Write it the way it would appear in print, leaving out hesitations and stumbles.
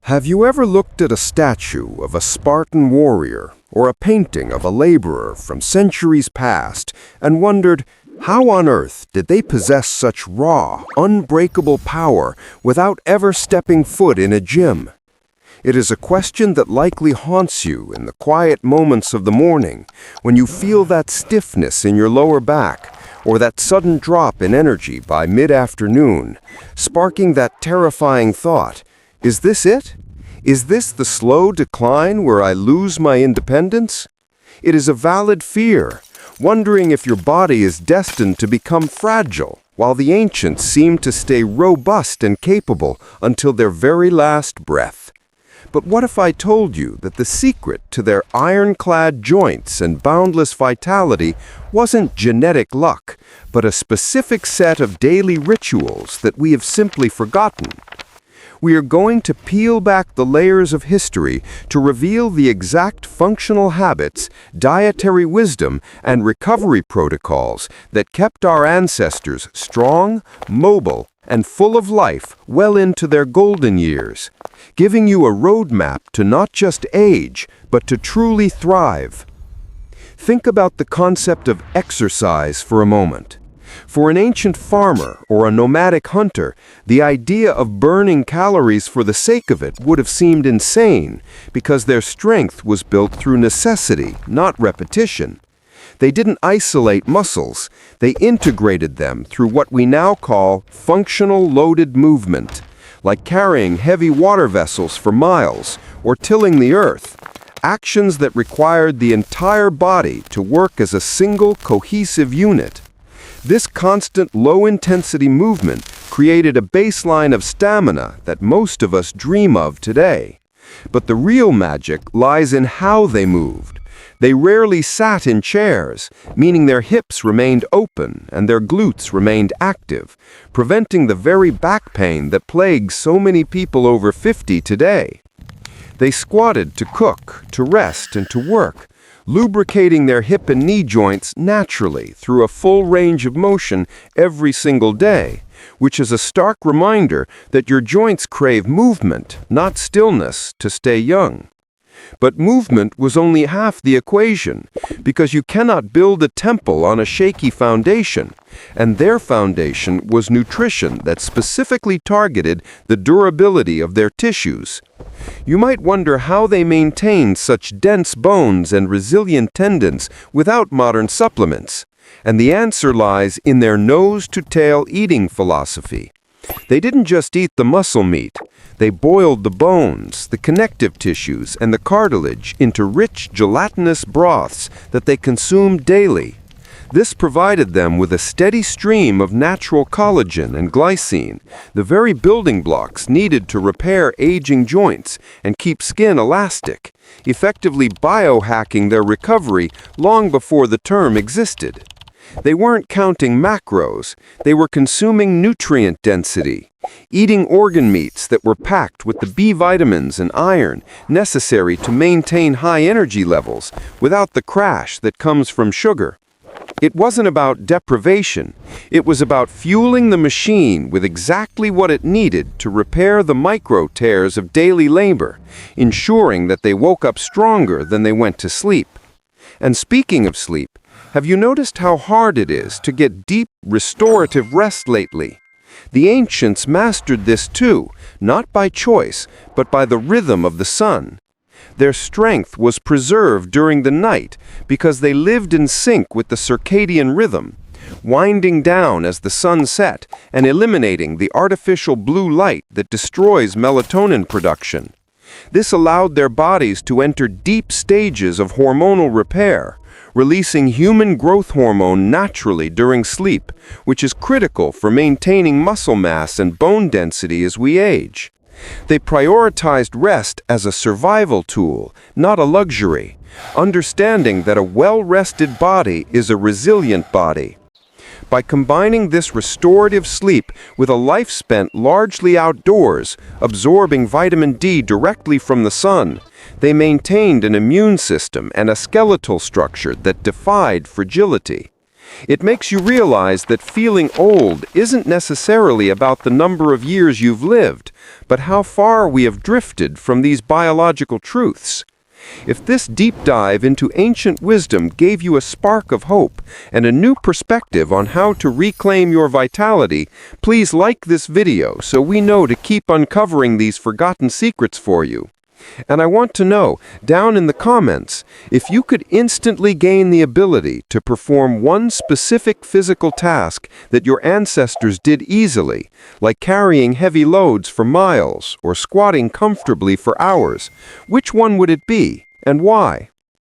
Have you ever looked at a statue of a Spartan warrior or a painting of a laborer from centuries past and wondered, how on earth did they possess such raw, unbreakable power without ever stepping foot in a gym? It is a question that likely haunts you in the quiet moments of the morning when you feel that stiffness in your lower back or that sudden drop in energy by mid-afternoon, sparking that terrifying thought, is this it? Is this the slow decline where I lose my independence? It is a valid fear, wondering if your body is destined to become fragile, while the ancients seemed to stay robust and capable until their very last breath. But what if I told you that the secret to their ironclad joints and boundless vitality wasn't genetic luck, but a specific set of daily rituals that we have simply forgotten? We are going to peel back the layers of history to reveal the exact functional habits, dietary wisdom, and recovery protocols that kept our ancestors strong, mobile, and full of life well into their golden years, giving you a roadmap to not just age, but to truly thrive. Think about the concept of exercise for a moment. For an ancient farmer or a nomadic hunter, the idea of burning calories for the sake of it would have seemed insane because their strength was built through necessity, not repetition. They didn't isolate muscles, they integrated them through what we now call functional loaded movement, like carrying heavy water vessels for miles or tilling the earth, actions that required the entire body to work as a single cohesive unit. This constant low-intensity movement created a baseline of stamina that most of us dream of today. But the real magic lies in how they moved. They rarely sat in chairs, meaning their hips remained open and their glutes remained active, preventing the very back pain that plagues so many people over 50 today. They squatted to cook, to rest, and to work, lubricating their hip and knee joints naturally through a full range of motion every single day, which is a stark reminder that your joints crave movement, not stillness, to stay young. But movement was only half the equation, because you cannot build a temple on a shaky foundation, and their foundation was nutrition that specifically targeted the durability of their tissues. You might wonder how they maintained such dense bones and resilient tendons without modern supplements, and the answer lies in their nose-to-tail eating philosophy. They didn't just eat the muscle meat. They boiled the bones, the connective tissues, and the cartilage into rich, gelatinous broths that they consumed daily. This provided them with a steady stream of natural collagen and glycine, the very building blocks needed to repair aging joints and keep skin elastic, effectively biohacking their recovery long before the term existed. They weren't counting macros, they were consuming nutrient density, eating organ meats that were packed with the B vitamins and iron necessary to maintain high energy levels without the crash that comes from sugar. It wasn't about deprivation, it was about fueling the machine with exactly what it needed to repair the micro tears of daily labor, ensuring that they woke up stronger than they went to sleep. And speaking of sleep, have you noticed how hard it is to get deep, restorative rest lately? The ancients mastered this too, not by choice, but by the rhythm of the sun. Their strength was preserved during the night because they lived in sync with the circadian rhythm, winding down as the sun set and eliminating the artificial blue light that destroys melatonin production. This allowed their bodies to enter deep stages of hormonal repair, releasing human growth hormone naturally during sleep, which is critical for maintaining muscle mass and bone density as we age. They prioritized rest as a survival tool, not a luxury, understanding that a well-rested body is a resilient body. By combining this restorative sleep with a life spent largely outdoors, absorbing vitamin D directly from the sun, they maintained an immune system and a skeletal structure that defied fragility. It makes you realize that feeling old isn't necessarily about the number of years you've lived, but how far we have drifted from these biological truths. If this deep dive into ancient wisdom gave you a spark of hope and a new perspective on how to reclaim your vitality, please like this video so we know to keep uncovering these forgotten secrets for you. And I want to know, down in the comments, if you could instantly gain the ability to perform one specific physical task that your ancestors did easily, like carrying heavy loads for miles or squatting comfortably for hours, which one would it be and why?